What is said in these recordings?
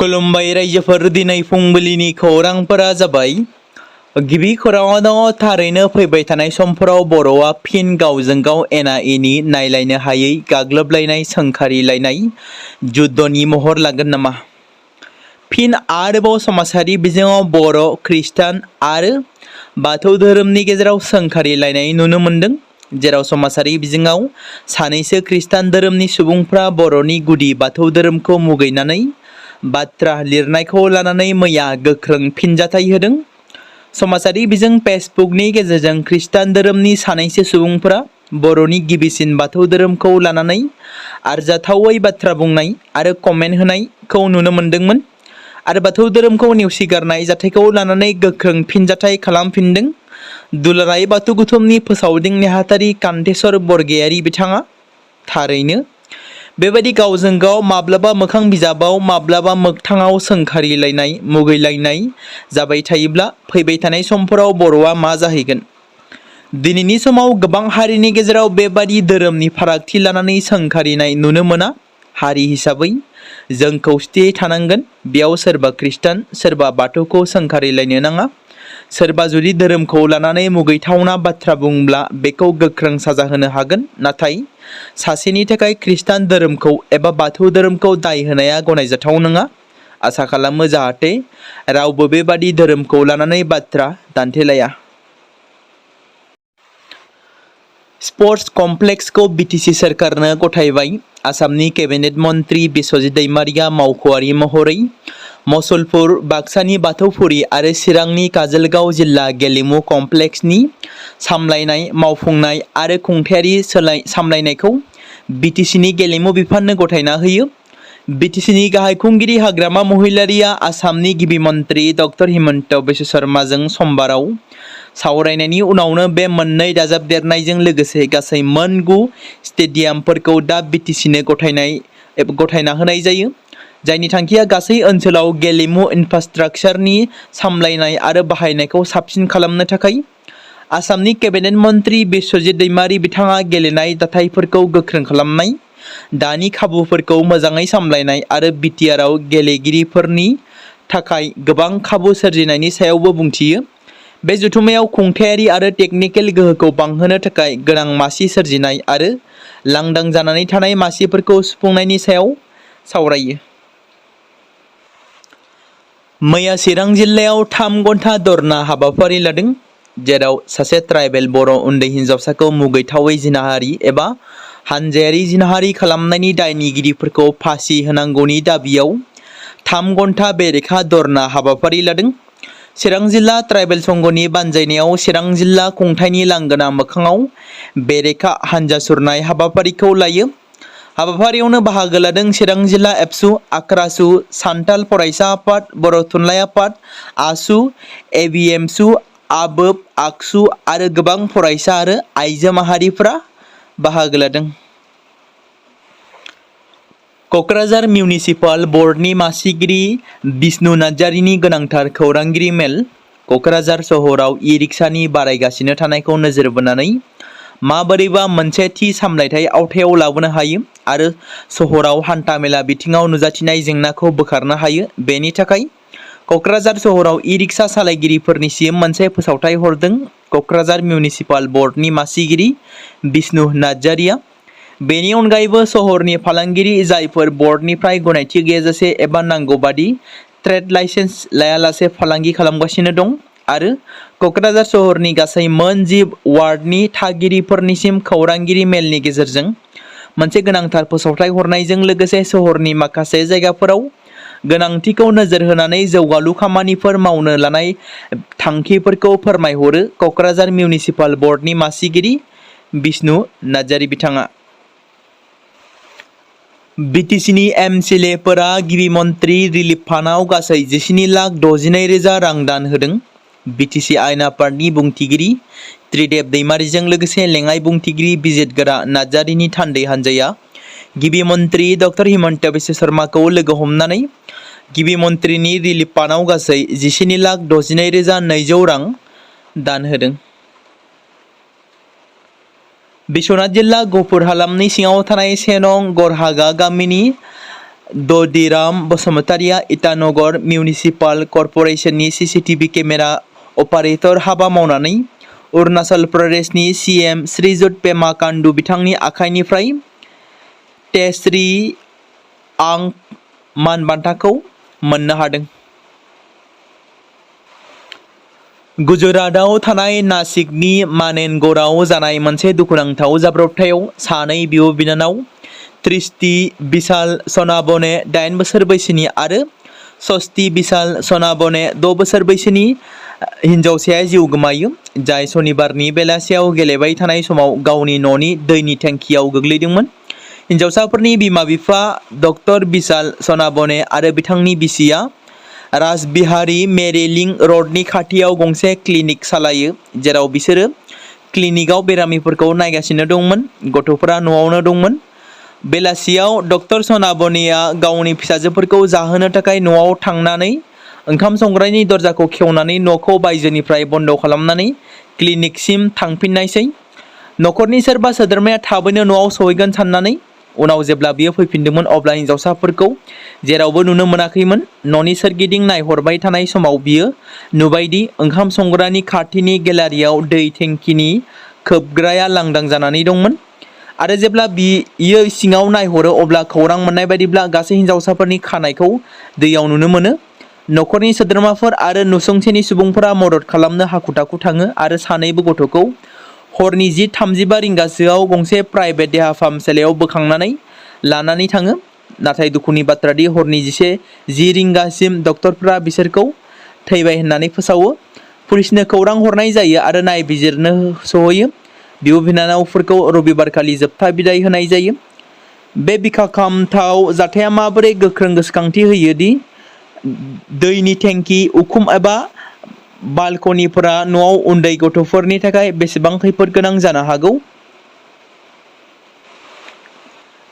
खुलुमबाय रायजोफोर दिनै फुंबिलिनि खौरांफोरा जाबाय। गिबि खौराङाव थारैनो फैबाय थानाय समफोराव बर'आ फिन गावजों गाव एना एनि नायलायनो हायै गाग्लोबलायनाय सोंखारिलायनाय जुद्धनि महर लागोन नामा? फिन आरोबाव समाजारि बिजोङाव बर' खृष्टान आरो बाथौ धोरोमनि गेजेराव सोंखारिलायनाय नुनो मोन्दों, जेराव समाजारि बिजोङाव सानैसो खृष्टान धोरोमनि सुबुंफ्रा बर'नि गुदि बाथौ धोरोमखौ मुगैनानै बाथ्रा लिरनायखौ लानानै मैया गोख्रों फिनजाथाय होदों। समाजारि बिजों फेसबुकनि गेजेरजों खृष्टान धोरोमनि सानैसो सुबुंफोरा बर'नि गिबिसिन बाथौ धोरोमखौ लानानै आरजाथावै बाथ्रा बुंनाय आरो कमेन्ट होनायखौ नुनो मोन्दोंमोन आरो बाथौ धोरोमखौ नेवसिगारनाय जाथायखौ लानानै गोख्रों फिनजाथाय खालामफिनदों। दुलाराय बाथौ गौथुमनि फोसावदिं नेहाथारि कान्तेश्वर बरगयारी बिथाङा थारैनो बेबायदि गावजों गाव माब्लाबा मोखां बिजाबाव माब्लाबा मोगथाङाव सोंखारिलायनाय मुगैलायनाय जाबाय थायोब्ला फैबाय थानाय समफोराव बर'आ मा जाहैगोन? दिनैनि समाव गोबां हारिनि गेजेराव बेबादि धोरोमनि फारागथि लानानै सोंखारिनाय नुनो मोना। हारि हिसाबै जों खौसेथियै थानांगोन। बेयाव सोरबा खृष्टान सोरबा बाथौखौ सोंखारिलायनो नाङा। सोरबा जुदि धोरोमखौ लानानै मुगैथावना बाथ्रा बुंब्ला बेखौ गोख्रों साजा होनो हागोन, नाथाय सासेनि थाखाय खृष्टान धोरोमखौ एबा बाथौ धोरोमखौ दाय होनाया गनायजाथाव नङा। आसा खालामो जाहाथे रावबो बेबादि धोरोमखौ लानानै बाथ्रा दान्थेलाया। Sports कमप्लेक्सखौ BTC सोरखारनो गथायबाय। आसामनि केबिनेट मन्त्रि बिस्वजित दैमारिया मावख'आरि महरै मुसलपुर, बाक्सानि बाथौफुरि आरो चिरांनि काजलगांव जिल्ला गेलेमु कमप्लेक्सनि सामलायनाय, मावफुंनाय आरो खुंथायारि सामलायनायखौ बिटिसिनि गेलेमु बिफाननो गथायना होयो। बिटिसिनि गाहाय खुंगिरि हाग्रामा महिलारिया आसामनि गिबि मन्त्रि डक्टर हिमन्त बिश्व शर्माजों समबाराव सावरायनायनि उनावनो बे मोननै दाजाबदेरनायजों लोगोसे गासै मोन 9 स्टेडियामफोरखौ दा बिटिसिनो गथायना होनाय जायो, जायनि थांखिया गासै ओनसोलाव गेलेमु इनफ्रास्ट्राक्चारनि सामलायनाय आरो बाहायनायखौ साबसिन खालामनो थाखाय। आसामनि केबिनेट मन्त्रि बिस्वजित दैमारि बिथाङा गेलेनाय दाथायफोरखौ गोख्रों खालामनाय, दानि खाबुफोरखौ मोजाङै सामलायनाय आरो बिटिआरआव गेलेगिरिफोरनि थाखाय गोबां खाबु सोरजिनायनि सायावबो बुंथियो। बे जथुम्मायाव खुंथायारि आरो टेकनिकेल गोहोखौ बांहोनो थाखाय गोनां मासि सोरजिनाय आरो लांदां जानानै थानाय मासिफोरखौ सुफुंनायनि सायाव सावरायो। मैया चिरां जिल्लायाव 3 घन्टा धरना हाबाफारि लादों, जेराव सासे ट्राइबेल बर' उन्दै हिन्जावसाखौ मुगैथावै जिनाहारि एबा हानजायारि जिनाहारि खालामनायनि दायनिगिरिफोरखौ फासि होनांगौनि दाबियाव 3 घन्टा बेरेखा धरना हाबाफारि लादों। चिरां जिल्ला ट्राइबेल संघनि बानजायनायाव चिरां जिल्ला खुंथायनि लांगोना मोखाङाव बेरेखा हानजा सुरनाय हाबाफारिखौ लायो। हाबाफारियावनो बाहागो लादों चिरां जिल्ला एबसु, आक्रासु, सान्थाल फरायसा आफाद, बर' थुनलाइ आफाद, आसु, एबिएमसु, आबोब, आक्सु आरो गोबां फरायसा आरो आइजो माहारिफोरा बाहागो लादों। क'क्राझार मिउनिसिपाल बर्डनि मासिगिरि बिष्णु नार्जारिनि गोनांथार खौरांगिरि मेल। क'क्राझार सहराव इ-रिक्सानि बारायगासिनो थानायखौ नोजोर बोनानै माबोरैबा मोनसे थि सामलायथाय आवथायाव लाबोनो हायो आरो सहराव हान्थामेला बिथिङाव नुजाथिनाय जेंनाखौ बोखारनो हायो, बेनि थाखाय क'क्राझार सहराव इ-रिक्सा सालायगिरिफोरनिसिम मोनसे फोसावथाय हरदों क'क्राझार मिउनिसिपाल बर्डनि मासिगिरि बिष्णु नार्जारिया। बेनि अनगायैबो सहरनि फालांगिरि जायफोर बर्डनिफ्राय गनायथि गैयाजासे एबा नांगौ बादि ट्रेड लाइसेन्स लायालासे फालांगि खालामगासिनो दं आरो क'क्राझार सहरनि गासै मोन 10 वार्डनि थागिरिफोरनिसिम खौरांगिरि मेलनि गेजेरजों मोनसे गोनांथार फोसावथाय हरनायजों लोगोसे सहरनि माखासे जायगाफोराव गोनांथिखौ नोजोर होनानै जौगालु खामानिफोर मावनो लानाय थांखिफोरखौ फोरमायहरो क'क्राझार मिउनिसिपाल बर्डनि मासिगिरि बिष्णु नार्जारि बिथाङा। बिटिसिनि एमसिएलएफोरा गिबि मन्त्रि रिलिफ फान्डआव गासै 17,62,000 रां दान होदों। बिटिसि आयेन आफादनि बुंथिगिरि त्रिदेब दैमारिजों लोगोसे लेङाइ बुंथिगिरि बिजितगोरा नार्जारिनि थान्दै हान्जाया गिबि मन्त्रि डक्टर हिमन्त बिश्व शर्माखौ लोगो हमनानै गिबि मन्त्रिनि रिलिफ फान्डआव गासै 17,62,200 रां दान होदों। बिश्वनाथ जिल्ला गफुर हालामनि सिङाव थानाय 1 नं गरहागा गामिनि ददिराम बसुमतारिया इटानगर मिउनिसिपाल कर्परेशननि CCTV केमेरा अपारेटर हाबा मावनानै अरुणाचल प्रदेशनि CM श्रीजुत पेमा खांडू बिथांनि आखाइनिफ्राय तेस्रि आंक मान बान्थाखौ मोननो हादों। गुजरातआव थानाय नासिकनि मानेनगढ़आव जानाय मोनसे दुखुनांथाव जाब्रबथायाव सानै बिब' बिनानाव त्रिस्ति बिशाल सनाबने 8 बोसोर बैसोनि आरो सस्ति बिशाल सनाबने 6 बोसोर बैसोनि हिन्जावसाया जिउ गोमायो, जाय सनिबारनि बेलासियाव गेलेबाय थानाय समाव गावनि न'नि दैनि टेंकियाव गोग्लैदोंमोन। हिन्जावसाफोरनि बिमा-बिफा डक्टर बिशाल सनाबने आरो बिथांनि बिसिया राजबिहारी मेरेलिं रडनि खाथियाव गंसे क्लिनिक सालायो, जेराव बिसोरो क्लिनिकआव बेरामिफोरखौ नायगासिनो दंमोन। गथ'फोरा न'आवनो दंमोन। बेलासियाव डक्टर सनाबनेआ गावनि फिसाजोफोरखौ जाहोनो थाखाय न'आव थांनानै ओंखाम संग्रानि दरजाखौ खेवनानै न'खौ बायजोनिफ्राय बन्द खालामनानै क्लिनिकसिम थांफिननायसै। न'खरनि सोरबा सोद्रोमाया थाबैनो न'आव सहैगोन साननानै उनाव जेब्ला बियो फैफिनदोंमोन अब्ला हिन्जावसाफोरखौ जेरावबो नुनो मोनाखैमोन। न'नि सोरगिदिं नायहरबाय थानाय समाव बियो नुबायदि ओंखाम संग्रानि खाथिनि गेलारियाव दै टेंकिनि खोबग्राया लांदां जानानै दंमोन आरो जेब्ला बियो सिङाव नायहरो अब्ला खौरां मोननाय बायदिब्ला गासै हिन्जावसाफोरनि खानायखौ दैयाव नुनो मोनो। न'खरनि सोद्रोमाफोर आरो नसुंसेनि सुबुंफोरा मदद खालामनो हाखु-दाखु थाङो आरो सानैबो गथ'खौ हरनि 10:35 रिंगासोआव गंसे प्राइभेट देहा फाहामसालियाव बोखांनानै लानानै थाङो। नाथाय दुखुनि बाथ्रा दि हरनि 10 रिंगासिम डक्टरफोरा बिसोरखौ थैबाय होननानै फोसावो। पुलिसनो खौरां हरनाय जायो आरो नायबिजिरनो सहैयो। बिब' बिनानावफोरखौ रबिबारखालि जोबथा बिदाय होनाय जायो। बे बिखाखामथाव जाथाया माबोरै गोख्रों गोसोखांथि होयो दि दैनि टेंकि, उखुम एबा बालकनिफोरा न'आव उन्दै गथ'फोरनि थाखाय बेसेबां खैफोद गोनां जानो हागौ।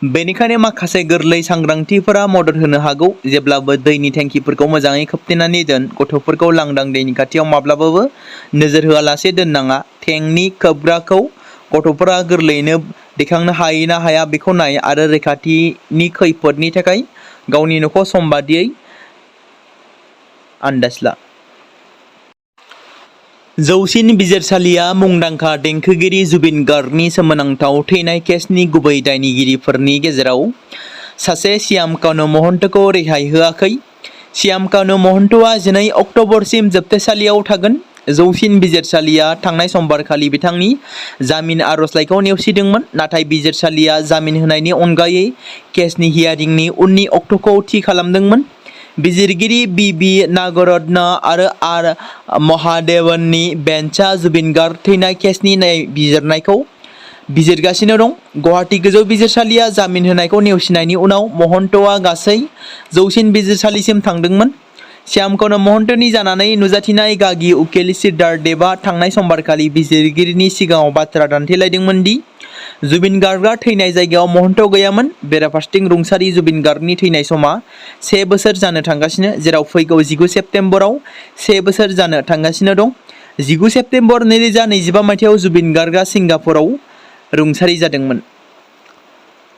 बेनिखायनो माखासे गोरलै सांग्रांथिफोरा मदद होनो हागौ। जेब्लाबो दैनि टेंकिफोरखौ मोजाङै खोबथेनानै दोन। गथ'फोरखौ लांदां दैनि खाथियाव माब्लाबाबो नोजोर होआलासे दोननाङा। टेंकनि खोबग्राखौ गथ'फोरा गोरलैयैनो दैखांनो हायो ना हाया बेखौ नाय आरो रैखाथिनि खैफोदनि थाखाय गावनि न'खौ समबादियै आन्दाज ला। जौसिन बिजिरसालिया मुंदांखा देंखोगिरि जुबिन गार्गनि सोमोनांथाव थैनाय केसनि गुबै दायनिगिरिफोरनि गेजेराव सासे श्याम कानु महन्तखौ रेहाय होआखै। श्याम कानु महन्तआ 12 अक्ट'बरसिम जोबथेसालियाव थागोन। जौसिन बिजिरसालिया थांनाय समबारखालि बिथांनि जामिन आर'जलाइखौ नेवसिदोंमोन, नाथाय बिजिरसालिया जामिन होनायनि अनगायै केसनि हियारिंनि उननि अक्ट'खौ थि खालामदोंमोन। बिजिरगिरि बि नागरत्न आरो आर महादेवननि बेन्चआ जुबिन गार्ग थैनाय केसनि नायबिजिरनायखौ बिजिरगासिनो दं। गुवाहाटी गोजौ बिजिरसालिया जामिन होनायखौ नेवसिनायनि उनाव महन्तआ गासै जौसिन बिजिरसालिसिम थांदोंमोन। श्याम कानु महन्तनि जानानै नुजाथिनाय गागि उकिल सिद्धार्थ थांनाय समबारखालि बिजिरगिरिनि सिगाङाव बाथ्रा दान्थेलायदोंमोन दि जुबिन गार्गआ थैनाय जायगायाव महन्त गैयामोन। बेराफारसेथिं रुंसारि जुबिन गार्गनि थैनाय समा 1 बोसोर जानो थांगासिनो, जेराव फैगौ 19 सेप्तेम्बराव 1 बोसोर जानो थांगासिनो दं। 19 सेप्तेम्बर 2025 मायथाइयाव जुबिन गार्गआ सिंगापुराव रुंसारि जादोंमोन।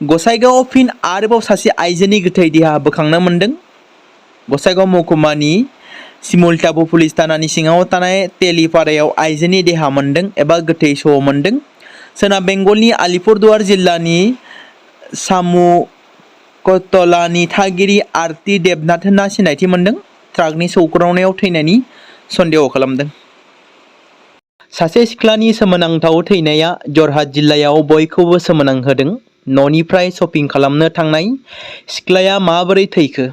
गसाइगावआव फिन आरोबाव सासे आइजोनि गोथै देहा बोखांनो मोन्दों। गसाइगाव महकुमानि सिमुलटाबु पुलिस थानानि सिङाव थानाय तेलिपारायाव आइजोनि देहा मोन्दों एबा गोथै सह मोन्दों। सोनाब बेंगलनि आलिपुरदुवार जिल्लानि सामुकतलानि थागिरि आरती देबनाथना सिनायथि मोन्दों। ट्राकनि सौग्रावनायाव थैनायनि सन्देह खालामदों। सासे सिख्लानि सोमोनांथाव थैनाया जरहाट जिल्लायाव बयखौबो सोमोनांहोदों। न'निफ्राय शपिं खालामनो थांनाय सिख्लाया माबोरै थैखो?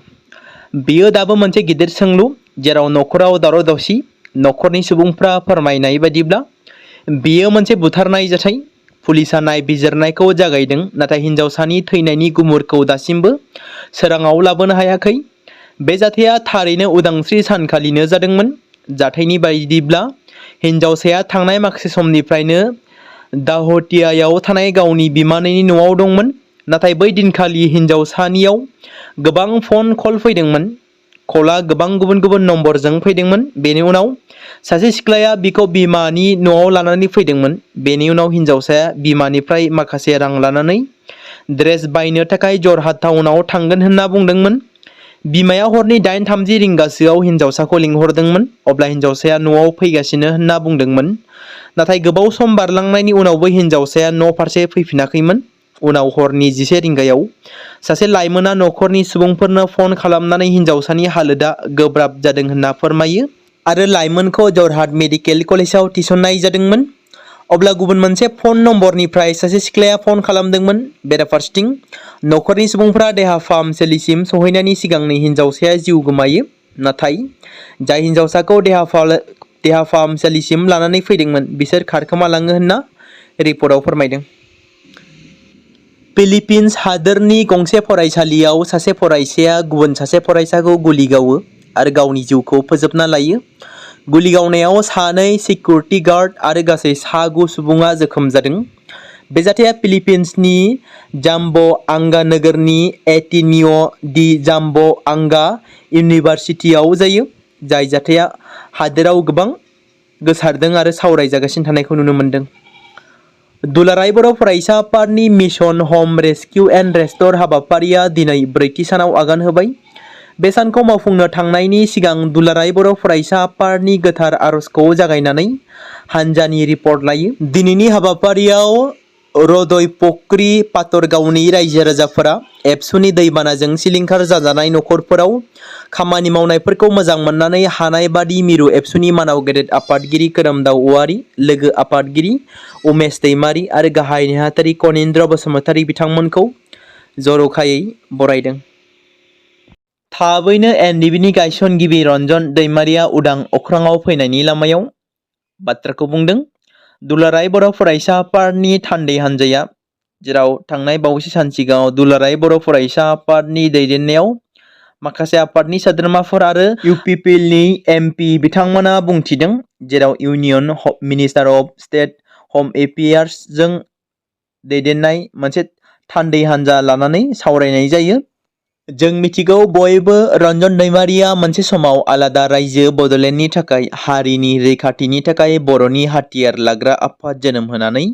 बेयो दाबो मोनसे गिदिर सोंलु, जेराव नखराव दावराव-दावसि। नखरनि सुबुंफ्रा फोरमायनाय बायदिब्ला बेयो मोनसे बुथारनाय जाथाय। पुलिसआ नायबिजिरनायखौ जागायदों, नाथाय हिन्जावसानि थैनायनि गुमुरखौ दासिमबो सोराङाव लाबोनो हायाखै। बे जाथाया थारैनो उदांस्रि सानखालिनो जादोंमोन। जाथायनि बायदिब्ला हिन्जावसाया थांनाय माखासे समनिफ्रायनो दाह'टियायाव थानाय गावनि बिमानैनि न'आव दंमोन, नाथाय बै दिनखालि हिन्जावसानियाव गोबां फन कल फैदोंमोन। कलआ गोबां गुबुन गुबुन नम्बरजों फैदोंमोन। बेनि उनाव सासे सिख्लाया बिखौ बिमानि न'आव लानानै फैदोंमोन। बेनि उनाव हिन्जावसाया बिमानिफ्राय माखासे रां लानानै ड्रेस बायनो थाखाय जरहाट टाउनाव थांगोन होनना बुंदोंमोन। बिमाया हरनि 8:30 रिंगासोआव हिन्जावसाखौ लिंहरदोंमोन। अब्ला हिन्जावसाया न'आव फैगासिनो होनना बुंदोंमोन। नाथाय गोबाव सम बारलांनायनि उनावबो हिन्जावसाया न' फारसे फैफिनाखैमोन। उनाव हरनि 11 रिंगायाव सासे लाइमोना न'खरनि सुबुंफोरनो फन खालामनानै हिन्जावसानि हालोदा गोब्राब जादों होनना फोरमायो आरो लाइमोनखौ जरहाट मेडिकेल कलेजाव थिसननाय जादोंमोन। अब्ला गुबुन मोनसे फन नम्बरनिफ्राय सासे सिख्लाया फन खालामदोंमोन। बेराफारसेथिं न'खरनि सुबुंफोरा देहा फाहामसालिसिम सहैनायनि सिगांनो हिन्जावसाया जिउ गोमायो। नाथाय जाय हिन्जावसाखौ देहा फाहामसालिसिम लानानै फैदोंमोन बिसोर खारखोमालाङो होनना रिपर्टआव फोरमायदों। फिलिपिन्स हादोरनि गंसे फरायसालियाव सासे फरायसाया गुबुन सासे फरायसाखौ गुलि गावो आरो गावनि जिउखौ फोजोबना लायो। गुलि गावनायाव सानै सिकिउरिटि गार्ड आरो गासै 9 सुबुङा जोखोम जादों। बे जाथाया फिलिपिन्सनि जाम्ब'आंगा नोगोरनि एटिनिय' दि जाम्ब'आंगा इउनिभार्सिटियाव जायो। जाय जाथाया हादोराव गोबां गोसारदों आरो सावरायजागासिनो थानायखौ नुनो मोन्दों। दुलाराय बर' फरायसा आफादनि मिशन हम रेस्किउ एन्ड रेस्ट'र हाबाफारिया दिनै 4थि सानाव आगान होबाय। बे सानखौ मावफुंनो थांनायनि सिगां दुलाराय बर' फरायसा आफादनि गोथार आरजखौ जागायनानै हानजानि रिपर्ट लायो। दिनैनि हाबाफारियाव रदयपक्री पातरगावनि रायजो राजाफोरा एबसुनि दैबानाजों सिलिंखार जाजानाय नखरफोराव खामानि मावनायफोरखौ मोजां मोननानै हानाय बादि मिरु एबसुनि मानाव गेदेर आफादगिरि खोरोमदाव औवारी, लोगो आफादगिरि उमेश दैमारी आरो गाहाय नेहाथारि कनिन्द्र बसुमतारी बिथांमोनखौ जर'खायै बरायदों। थाबैनो एनडिबिनि गायसनगिरि रन्जन दैमारीया उदां अख्राङाव फैनायनि लामायाव बाथ्राखौ बुंदों। दुलाराय बर' फरायसा आफादनि थान्दै हान्जाया जेराव थांनाय बावैसो सान सिगाङाव दुलाराय बर' फरायसा आफादनि दैदेननायाव माखासे आफादनि सोद्रोमाफोर आरो इउपिपिएलनि एमपि बिथांमोना बुंथिदों। जेराव इउनियन मिनिस्टार अफ स्टेट हम एफेयार्स जों दैदेननाय मोनसे थान्दै हान्जा लानानै सावरायनाय जायो। जों मिथिगौ बयबो रन्जन दैमारीया मोनसे समाव आलादा रायजो बड'लेण्डनि थाखाय हारिनि रैखाथिनि थाखाय बर'नि हाथियार लाग्रा आफाद जोनोम होनानै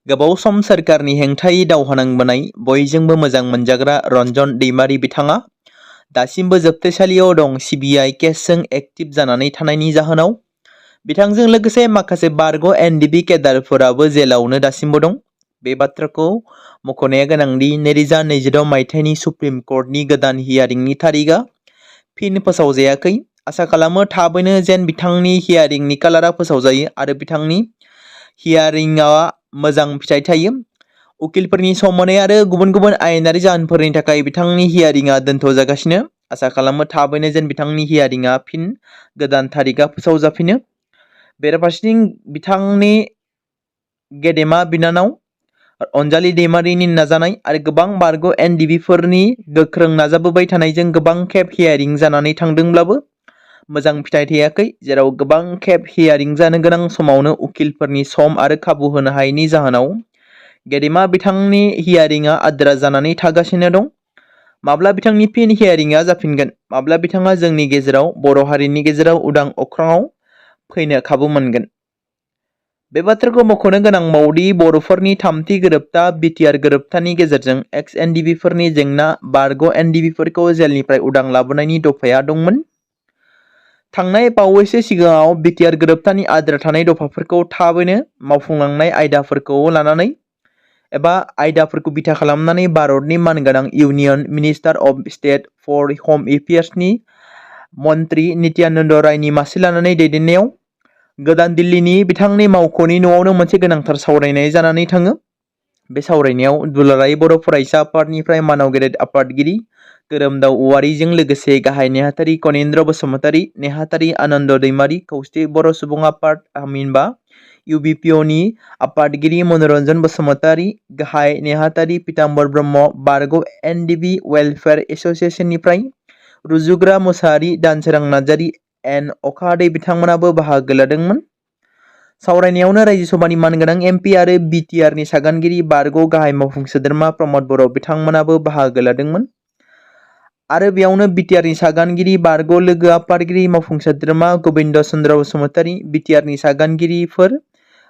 गोबाव सम सोरखारनि हेंथायै दावहा नांबोनाय बयजोंबो मोजां मोनजाग्रा रन्जन दैमारी बिथाङा दासिमबो जोबथेसालियाव दं। सिबिआइ केसजों एक्टिभ जानानै थानायनि जाहोनाव बिथांजों लोगोसे माखासे बारग' एनडिबि केडारफोराबो जेलावनो दासिमबो दं। बे बाथ्राखौ मख'नाया गोनांदि 2026 मायथाइनि सुप्रिम कर्टनि गोदान हियारिंनि तारिखआ फिन फोसावजायाखै। आसा खालामो थाबैनो जेन बिथांनि हियारिंनि कालारा फोसावजायो आरो बिथांनि हियारिंआ मोजां फिथाइ थायो। उकिलफोरनि सम मोननाय आरो गुबुन गुबुन आयेनारि जाहोनफोरनि थाखाय बिथांनि हियारिंआ दोनथ'जागासिनो। आसा खालामो थाबैनो जेन बिथांनि हियारिंआ फिन गोदान तारिखआ फोसावजाफिनो। बेराफारसेथिं बिथांनि गेदेमा बिनानाव अनजालि दैमारीनि नाजानाय आरो गोबां बारग' एनडिबिफोरनि गोख्रों नाजाबोबाय थानायजों गोबां खेब हियारिं जानानै थांदोंब्लाबो मोजां फिथाइ थायाखै। जेराव गोबां खेब हियारिं जानो गोनां समावनो उकिलफोरनि सम आरो खाबु होनो हायैनि जाहोनाव गेदेमा बिथांनि हियारिंआ आद्रा जानानै थागासिनो दं। माब्ला बिथांनि फिन हियारिंआ जाफिनगोन, माब्ला बिथाङा जोंनि गेजेराव बर' हारिनि गेजेराव उदां अख्राङाव फैनो खाबु मोनगोन। बे बाथ्राखौ मख'नो गोनांबावदि बर'फोरनि थामथि गोरोबथा बिटिआर गोरोबथानि गेजेरजों एक्स एनडिबिफोरनि जेंना बारग' एनडिबिफोरखौ जेलनिफ्राय उदां लाबोनायनि दफाया दंमोन। थांनाय बावैसो सिगाङाव बिटिआर गोरोबथानि आद्रा थानाय दफाफोरखौ थाबैनो मावफुंलांनाय आयदाफोरखौ लानानै एबा आयदाफोरखौ बिथा खालामनानै भारतनि मानगोनां union minister of state for home एफेयार्सनि मन्त्रि नित्यानन्द रायनि मासि लानानै दैदेननायाव गोदान दिल्लीनि बिथांनि मावख'नि न'आवनो मोनसे गोनांथार सावरायनाय जानानै थाङो। बे सावरायनायाव दुलाराय बर' फरायसा आफादनिफ्राय मानाव गेदेर आफादगिरि खोरोमदाव औवारीजों लोगोसे गाहाय नेहाथारि कनिन्द्र बसुमतारी, नेहाथारि आनन्द दैमारी, खौसे बर' सुबुं आफाद थामहिनबा इउबिपिअनि आफादगिरि मनरन्जन बसुमतारी, गाहाय नेहाथारि पीताम्बर ब्रह्म, बारग' एनडिबि वेलफेयार एस'सियेसननिफ्राय रुजुग्रा मोसाहारि, दानसोरां नार्जारी, एन अखाहादै बिथांमोनाबो बाहागो लादोंमोन। सावरायनायावनो रायजो सभानि मानगोनां एमपि आरो बिटिआरनि सागानगिरि बारग' गाहाय मावफुं सोद्रोमा प्रमद बर' बिथांमोनाबो बाहागो लादोंमोन। आरो बेयावनो बिटिआरनि सागानगिरि बारग' लोगो आफादगिरि मावफुं सोद्रोमा गबिन्द चन्द्र बसुमतारी, बिटिआरनि सागानगिरिफोर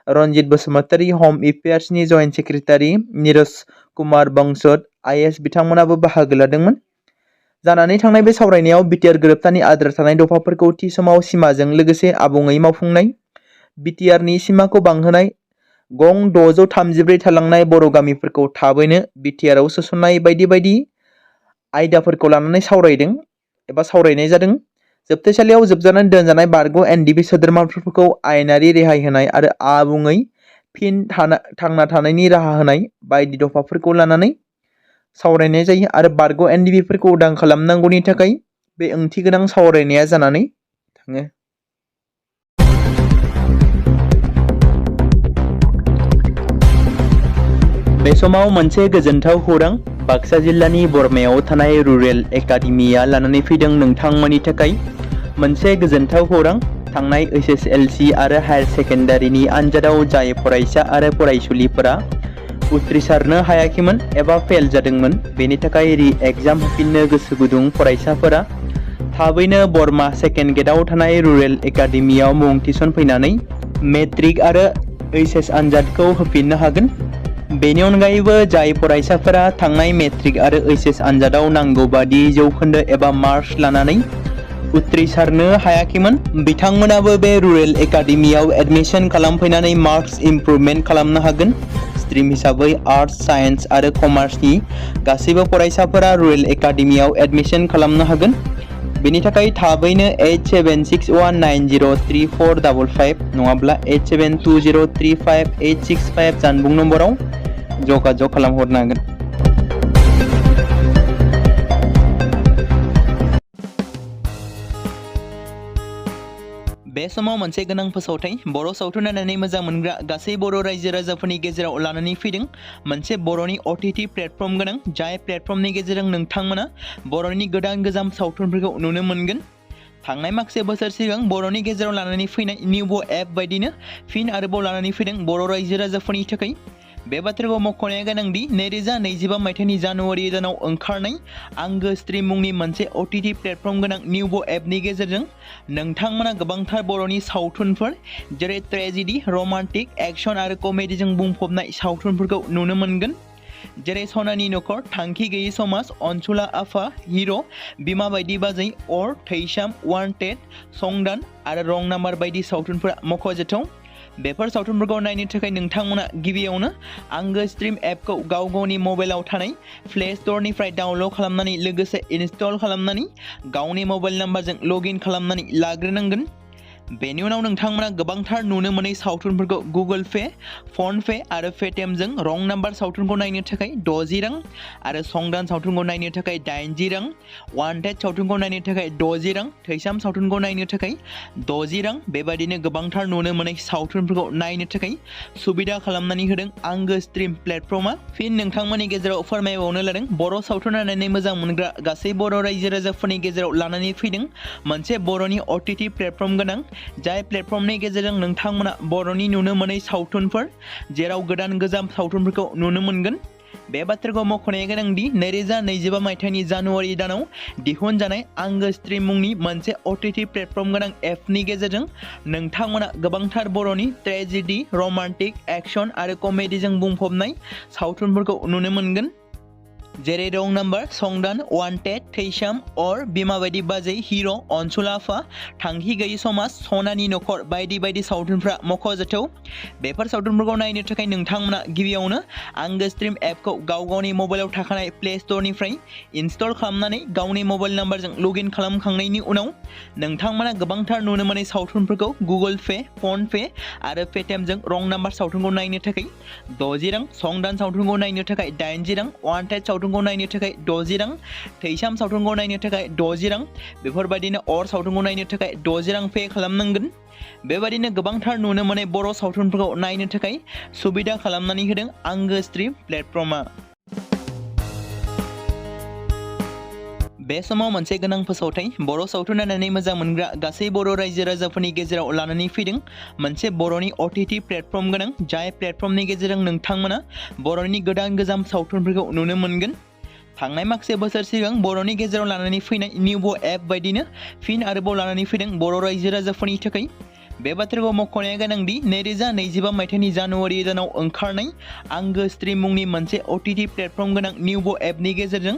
रनजित बसुमतारी, हम एफेयार्सनि जइन्ट सेक्रेटारि निरज कुमार बंसत IAS बिथांमोनाबो बाहागो लादोंमोन। जानानै थांनाय बे सावरायनायाव बिटिआर गोरोबथानि आद्रा थानाय दफाफोरखौ थि समाव सिमाजों लोगोसे आबुङै मावफुंनाय, बिटिआरनि सिमाखौ बांहोनाय, गं 633 थालांनाय बर' गामिफोरखौ थाबैनो बिटिआरआव सोसननाय बायदि बायदि आयदाफोरखौ लानानै सावरायदों एबा सावरायनाय जादों। जोबथेसालियाव जोबजानानै दोनजानाय बारग' NDB सोद्रोमाफोरखौ आयेनारि रेहाय होनाय आरो आबुङै फिन थांना थानायनि राहा होनाय बायदि दफाफोरखौ लानानै सावरायनाय जायो आरो बारग' NDBफोरखौ उदां खालामनांगौनि थाखाय बे ओंथिगोनां सावरायनाया जानानै थाङो। बे समाव मोनसे गोजोनथाव खौरां बाक्सा जिल्लानि बरमायाव थानाय रुरेल एकाडेमिया लानानै फैदों नोंथांमोननि थाखाय मोनसे गोजोनथाव खौरां। थांनाय HSLC आरो हायार सेकेन्डारिनि आनजादाव जाय फरायसा आरो फरायसुलिफोरा उथ्रिसारनो हायाखैमोन एबा फेल जादोंमोन, बेनि थाखाय रि-एग्जाम होफिननो गोसो गुदुं फरायसाफोरा थाबैनो बरमा सेकेन्ड गेटआव थानाय रुरेल एकाडेमियाव मुं थिसनफैनानै मेट्रिक आरो HS आनजादखौ होफिननो हागोन। बेनि अनगायैबो जाय फरायसाफोरा थांनाय मेट्रिक आरो HS आनजादाव नांगौ बादि जौखोन्दो एबा मार्क्स लानानै उथ्रिसारनो हायाखैमोन, बिथांमोनाबो बे रुरेल एकाडेमियाव एडमिशन खालामफैनानै मार्क्स इमप्रुभमेन्ट खालामनो हागोन। स्ट्रिम हिसाबै आर्टस, साइन्स आरो कमार्सनि गासैबो फरायसाफोरा रुरेल एकाडेमियाव एडमिशन खालामनो हागोन। बेनि थाखाय थाबैनो 8761903455 नङाब्ला 87203585 जानबुं नम्बराव जगाजग खालामहरनो हागोन। बे समाव मोनसे गोनां फोसावथाय बर' सावथुन नायनानै मोजां मोनग्रा गासै बर' रायजो राजाफोरनि गेजेराव लानानै फैदों मोनसे बर'नि OTT प्लेटफर्म गोनां, जाय प्लेटफर्मनि गेजेरजों नोंथांमोना बर'नि गोदान गोजाम सावथुनफोरखौ नुनो मोनगोन। थांनाय माखासे बोसोर सिगां बर'नि गेजेराव लानानै फैनाय निउबो एप बायदिनो फिन आरोबाव लानानै फैदों बर' रायजो राजाफोरनि थाखाय। बे बाथ्राखौ मख'नाया गोनांदि 2025 मायथाइनि जानुवारि दानाव ओंखारनाय आंगो स्ट्रिम मुंनि मोनसे OTT प्लेटफर्म गोनां निउबो एपनि गेजेरजों नोंथांमोना गोबांथार बर'नि सावथुनफोर जेरै ट्रेजेडि, रमान्टिक, एक्शन आरो कमेडिजों बुंफबनाय सावथुनफोरखौ नुनो मोनगोन। जेरै सनानि नखर, थांखि गैयै समाज, अनसुला आफा, हिर', बिमा बायदि बाजै, अर, थैसाम, वान्टेड, संदान आरो रं नाम्बार बायदि सावथुनफोरा मख'जाथाव। बेफोर सावथुनफोरखौ नायनो थाखाय नोंथांमोना गिबियावनो आंगो स्ट्रिम एपखौ गाव गावनि मबाइलाव थानाय प्ले स्ट'रनिफ्राय डाउनल'ड खालामनानै लोगोसे इनस्टल खालामनानै गावनि मबाइल नाम्बारजों लगइन खालामनानै लाग्रोनांगोन। बेनि उनाव नोंथांमोना गोबांथार नुनो मोनै सावथुनफोरखौ गुगोल पे, फन पे आरो पेटिएमजों रं नाम्बार सावथुनखौ नायनो थाखाय 60 रां आरो संदान सावथुनखौ नायनो थाखाय 80 रां, वान्टेड सावथुनखौ नायनो थाखाय 60 रां, थैसाम सावथुनखौ नायनो थाखाय 60 रां बेबायदिनो गोबांथार नुनो मोनै सावथुनफोरखौ नायनो थाखाय सुबिदा खालामनानै होदों आंगो स्ट्रिम प्लेटफर्मा। फिन नोंथांमोननि गेजेराव फोरमायबावनो लादों बर' सावथुन नायनानै मोजां मोनग्रा गासै बर' रायजो राजाफोरनि गेजेराव लानानै फैदों मोनसे बर'नि OTT प्लेटफर्म गोनां, जाय प्लेटफर्मनि गेजेरजों नोंथांमोना बर'नि नुनो मोनै सावथुनफोर जेराव गोदान गोजाम सावथुनफोरखौ नुनो मोनगोन। बे बाथ्राखौ मख'नाया गोनांदि 2025 मायथाइनि जानुवारि दानाव दिहुनजानाय आंगो स्ट्रिम मुंनि मोनसे OTT प्लेटफर्म गोनां एपनि गेजेरजों नोंथांमोना गोबांथार बर'नि ट्रेजेडि, रमान्टिक, एक्शन आरो कमेडिजों बुंफबनाय सावथुनफोरखौ नुनो मोनगोन। जेरै रं नाम्बार, संदान, वान्टेड, थैसाम, अर, बिमा बायदि बाजै, हिर', अनसुला आफा, थांखि गैयै समाज, सनानि नखर बायदि बायदि सावथुनफ्रा मख'जाथाव। बेफोर सावथुनफोरखौ नायनो थाखाय नोंथांमोना गिबियावनो आंगो स्ट्रिम एपखौ गाव गावनि मबाइलाव थाखानाय प्ले स्ट'रनिफ्राय इनस्टल खालामनानै गावनि मबाइल नाम्बारजों लगइन खालामखांनायनि उनाव नोंथांमोना गोबांथार नुनो मोनै सावथुनफोरखौ गुगोल पे, फन पे आरो पेटिएमजों रं नाम्बार सावथुनखौ नायनो थाखाय 60 रां, संदान सावथुनखौ नायनो थाखाय 80 रां, वान्टेड सावथुनखौ नायनो थाखाय 60 रां, थैसाम सावथुनखौ नायनो थाखाय 60 रां बेफोरबायदिनो अर सावथुनखौ नायनो थाखाय 60 रां पे खालामनांगोन। बेबायदिनो गोबांथार नुनो मोनै बर' सावथुनफोरखौ नायनो थाखाय सुबिदा खालामनानै होदों आंगो स्ट्रिम प्लेटफर्मा। बे समाव मोनसे गोनां फोसावथाय बर' सावथुन नायनानै मोजां मोनग्रा गासै बर' रायजो राजाफोरनि गेजेराव लानानै फैदों मोनसे बर'नि OTT प्लेटफर्म गोनां, जाय प्लेटफर्मनि गेजेरजों नोंथांमोना बर'नि गोदान गोजाम सावथुनफोरखौ नुनो मोनगोन। थांनाय माखासे बोसोर सिगां बर'नि गेजेराव लानानै फैनाय निउबो एप बायदिनो फिन आरोबाव लानानै फैदों बर' रायजो राजाफोरनि थाखाय। बे बाथ्राखौ मख'नाया गोनांदि 2025 मायथाइनि जानुवारि दानाव ओंखारनाय आंगो स्ट्रीम मुंनि मोनसे OTT प्लेटफर्म गोनां निउबो एपनि गेजेरजों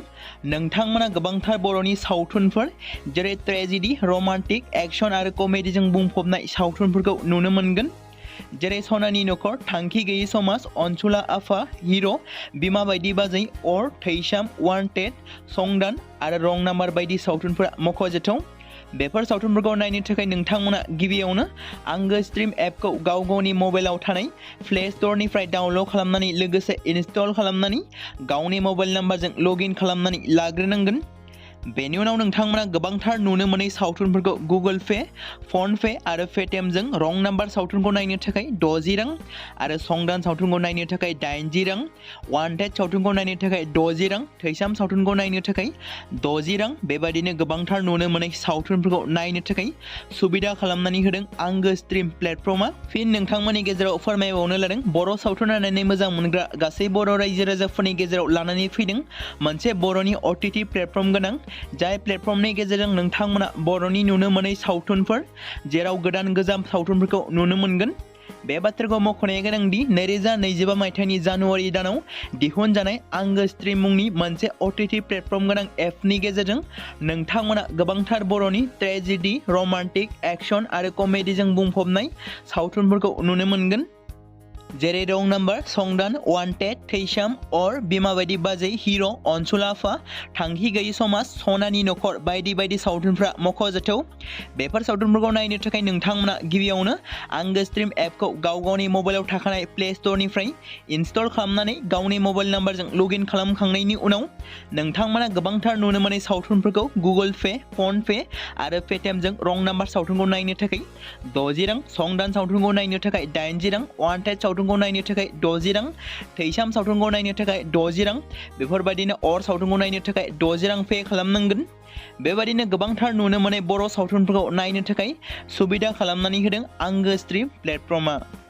नोंथांमोना गोबांथार बर'नि सावथुनफोर जेरै ट्रेजेडी, रमान्टिक, एक्शन आरो कमेडीजों बुंफबनाय सावथुनफोरखौ नुनो मोनगोन। जेरै सनानि नखर, थांखि गैयै समाज, अनसुला आफा, हिर', बिमा बायदि बाजै, अर, थैसाम, वान्टेड, संदान आरो रं नाम्बार बायदि सावथुनफोरा मख'जाथाव। बेफोर सावथुनफोरखौ नायनो थाखाय नोंथांमोना गिबियावनो आंगो स्ट्रीम एपखौ गावनि मबाइलाव थानाय प्ले स्ट'रनिफ्राय डाउनल'ड खालामनानै लोगोसे इनस्टल खालामनानै गावनि मबाइल नाम्बारजों लगइन खालामनानै लाग्रोनांगोन। बेनि उनाव नोंथांमोना गोबांथार नुनो मोनै सावथुनफोरखौ गुगोल पे, फन पे आरो पेटिएमजों रं नाम्बार सावथुनखौ नायनो थाखाय 60 रां आरो संदान सावथुनखौ नायनो थाखाय 80 रां, वान्टेड सावथुनखौ नायनो थाखाय 60 रां, थैसाम सावथुनखौ नायनो थाखाय 60 रां बेबायदिनो गोबांथार नुनो मोनै सावथुनफोरखौ नायनो थाखाय सुबिदा खालामनानै होदों आंगो स्ट्रीम प्लेटफर्मा। फिन नोंथांमोननि गेजेराव फोरमायबावनो लादों बर' सावथुन नायनानै मोजां मोनग्रा गासै बर' रायजो राजाफोरनि गेजेराव लानानै फैदों मोनसे बर'नि OTT प्लेटफर्म गोनां जाय प्लेटफर्मनि गेजेरजों नोंथांमोना बर'नि नुनो मोनै सावथुनफोर जेराव गोदान गोजाम सावथुनफोरखौ नुनो मोनगोन। बे बाथ्राखौ मख'नाया गोनांदि 2025 मायथाइनि जानुवारि दानाव दिहुनजानाय आंगो स्ट्रीम मुंनि मोनसे OTT प्लेटफर्म गोनां एपनि गेजेरजों नोंथांमोना गोबांथार बर'नि ट्रेजेडी, रमान्टिक, एक्शन आरो कमेडीजों बुंफबनाय सावथुनफोरखौ नुनो मोनगोन। जेरै रं नाम्बार, संदान, वान्टेड, थैसाम, अर, बिमा बायदि बाजै, हिर', अनसुला आफा, थांखि गैयै समाज, सनानि नखर बायदि बायदि सावथुनफ्रा मख'जाथाव। बेफोर सावथुनफोरखौ नायनो थाखाय नोंथांमोना गिबियावनो आंगो स्ट्रीम एपखौ गावनि मबाइलाव थाखानाय प्ले स्ट'रनिफ्राय इनस्टल खालामनानै गावनि मबाइल नाम्बारजों लगइन खालामखांनायनि उनाव नोंथांमोना गोबांथार नुनो मोनै सावथुनफोरखौ गुगोल पे, फन पे आरो पेटिएमजों रं नाम्बार सावथुनखौ नायनो थाखाय 60 रां, संदान सावथुनखौ नायनो थाखाय 80 रां, वान्टेड सावथुनखौ नायनो थाखाय 60 रां, थैसाम सावथुनखौ नायनो थाखाय 60 रां बेफोरबायदिनो अर सावथुनखौ नायनो थाखाय 60 रां पे खालामनांगोन। बेबायदिनो गोबांथार नुनो मोनै बर' सावथुनफोरखौ नायनो थाखाय सुबिदा खालामनानै होदों आंगो स्ट्रीम प्लेटफर्मा।